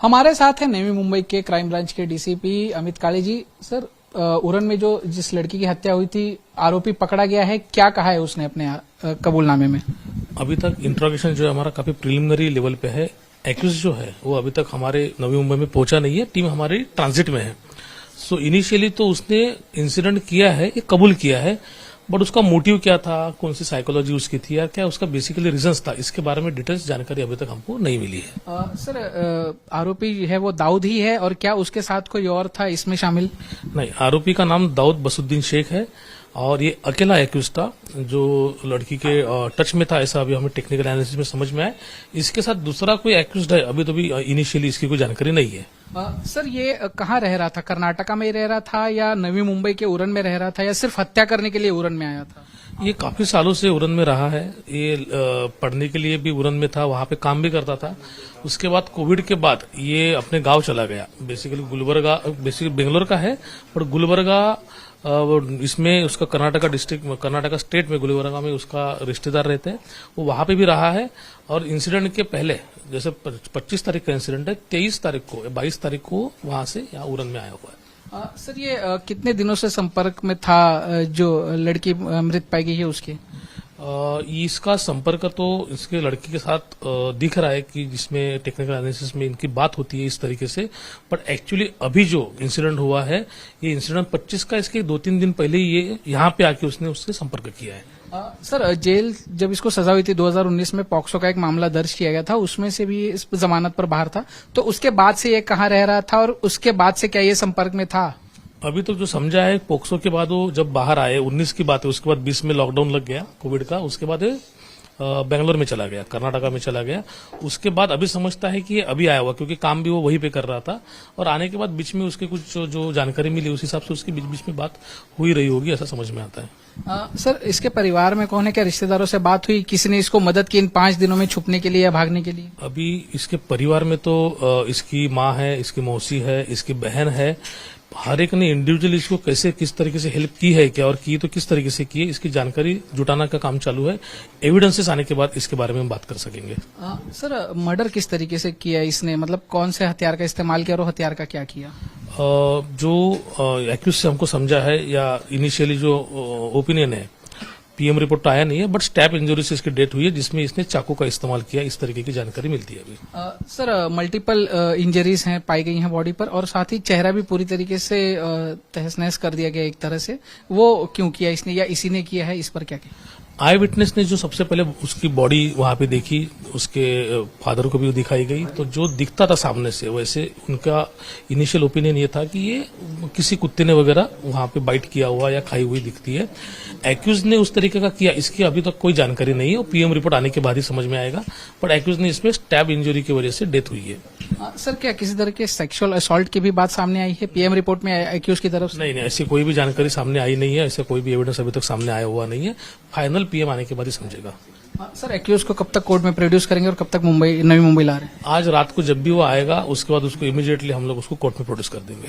हमारे साथ है नवी मुंबई के क्राइम ब्रांच के डीसीपी अमित काळे जी। सर, उरण में जिस लड़की की हत्या हुई थी, आरोपी पकड़ा गया है, क्या कहा है उसने अपने कबूलनामे में? अभी तक इंट्रोगेशन जो है हमारा काफी प्रिलिमिनरी लेवल पे है। एक्यूज जो है वो अभी तक हमारे नवी मुंबई में पहुंचा नहीं है, टीम हमारी ट्रांजिट में है। सो इनिशियली तो उसने इंसिडेंट किया है, ये कबूल किया है, बट उसका मोटिव क्या था, कौन सी साइकोलॉजी उसकी थी या क्या उसका बेसिकली रीजंस था, इसके बारे में डिटेल्स जानकारी अभी तक हमको नहीं मिली है। सर, आरोपी है वो दाऊद ही है और क्या उसके साथ कोई और था इसमें शामिल? नहीं, आरोपी का नाम दाऊद बसुद्दीन शेख है और ये अकेला एक्यूज था जो लड़की के टच में था, ऐसा अभी हमें टेक्निकल एनालिसिस में समझ में आया। इसके साथ दूसरा कोई एक्यूज है अभी तो भी इनिशियली इसकी कोई जानकारी नहीं है। सर, ये कहाँ रह रहा था? कर्नाटका में ही रह रहा था या नवी मुंबई के उरण में रह रहा था या सिर्फ हत्या करने के लिए उरण में आया था? ये काफी सालों से उरण में रहा है। ये पढ़ने के लिए भी उरण में था, वहां पे काम भी करता था। उसके बाद कोविड के बाद ये अपने गांव चला गया। बेसिकली बेंगलोर का है, पर गुलबर्गा इसमें उसका कर्नाटका स्टेट में गुलबर्गा में उसका रिश्तेदार रहते हैं, वो वहां पे भी रहा है। और इंसिडेंट के पहले, जैसे 25 तारीख का इंसिडेंट है, 22 तारीख को वहां से यहाँ उरण में आया हुआ है। सर, ये कितने दिनों से संपर्क में था जो लड़की मृत पाई गई है उसके? इसका संपर्क तो इसके लड़की के साथ दिख रहा है कि जिसमें टेक्निकल एनालिसिस में इनकी बात होती है इस तरीके से, बट एक्चुअली अभी जो इंसिडेंट हुआ है, ये इंसिडेंट 25 का, इसके 2-3 दिन पहले ये यहाँ पे आके उसने उससे संपर्क किया है। सर, जेल जब इसको सजा हुई थी 2019 में पॉक्सो का एक मामला दर्ज किया गया था, उसमें से भी इस जमानत पर बाहर था, तो उसके बाद से ये कहाँ रह रहा था और उसके बाद से क्या ये संपर्क में था? अभी तो जो समझा है, पोक्सो के बाद वो जब बाहर आए, 19 की बात है, उसके बाद 20 में लॉकडाउन लग गया कोविड का, उसके बाद बेंगलोर में चला गया, कर्नाटका में चला गया। उसके बाद अभी समझता है कि ये अभी आया हुआ, क्योंकि काम भी वो वहीं पे कर रहा था, और आने के बाद बीच में उसके कुछ जो जानकारी मिली उस हिसाब से उसकी बीच में बात हुई रही होगी, ऐसा समझ में आता है। सर, इसके परिवार में कौन है? क्या रिश्तेदारों से बात हुई? किसी ने इसको मदद की इन 5 दिनों में छुपने के लिए या भागने के लिए? अभी इसके परिवार में तो इसकी माँ है, इसकी मौसी है, इसकी बहन है। हर एक ने इंडिविजुअली इसको कैसे किस तरीके से हेल्प की है क्या, और की तो किस तरीके से की है, इसकी जानकारी जुटाना का काम चालू है। एविडेंसेस आने के बाद इसके बारे में हम बात कर सकेंगे। सर, मर्डर किस तरीके से किया इसने? मतलब कौन से हथियार का इस्तेमाल किया और हथियार का क्या किया? जो एक्यूज से हमको समझा है या इनिशियली जो ओपिनियन है, पीएम रिपोर्ट तो आया नहीं है, बट स्टैब इंजरी से इसकी डेथ हुई है, जिसमें इसने चाकू का इस्तेमाल किया, इस तरीके की जानकारी मिलती है अभी। सर, मल्टीपल इंजरीज हैं पाई गई हैं बॉडी पर, और साथ ही चेहरा भी पूरी तरीके से तहस नहस कर दिया गया एक तरह से। वो क्यों किया इसने या इसी ने किया है? इस पर क्या किया? आई विटनेस ने जो सबसे पहले उसकी बॉडी वहां पे देखी, उसके फादर को भी दिखाई गई, तो जो दिखता था सामने से, वैसे उनका इनिशियल ओपिनियन ये था कि ये किसी कुत्ते ने वगैरह वहां पे बाइट किया हुआ या खाई हुई दिखती है। एक्यूज ने उस तरीके का किया, इसकी अभी तक कोई जानकारी नहीं है, और पीएम रिपोर्ट आने के बाद ही समझ में आएगा, बट एक्यूज ने इसमें स्टैब इंजरी की वजह से डेथ हुई है। सर, क्या किसी तरह के सेक्सुअल असॉल्ट की भी बात सामने आई है पीएम रिपोर्ट में एक्यूज की तरफ से? नहीं, ऐसी कोई भी जानकारी सामने आई नहीं है, ऐसा कोई भी एविडेंस अभी तक सामने आया हुआ नहीं है। फाइनल पीएम आने के बाद ही समझेगा। सर, एक्यूज को कब तक कोर्ट में प्रोड्यूस करेंगे और कब तक नवी मुंबई ला रहे हैं? आज रात को जब भी वो आएगा, उसके बाद उसको इमीडिएटली हम लोग उसको कोर्ट में प्रोड्यूस कर देंगे।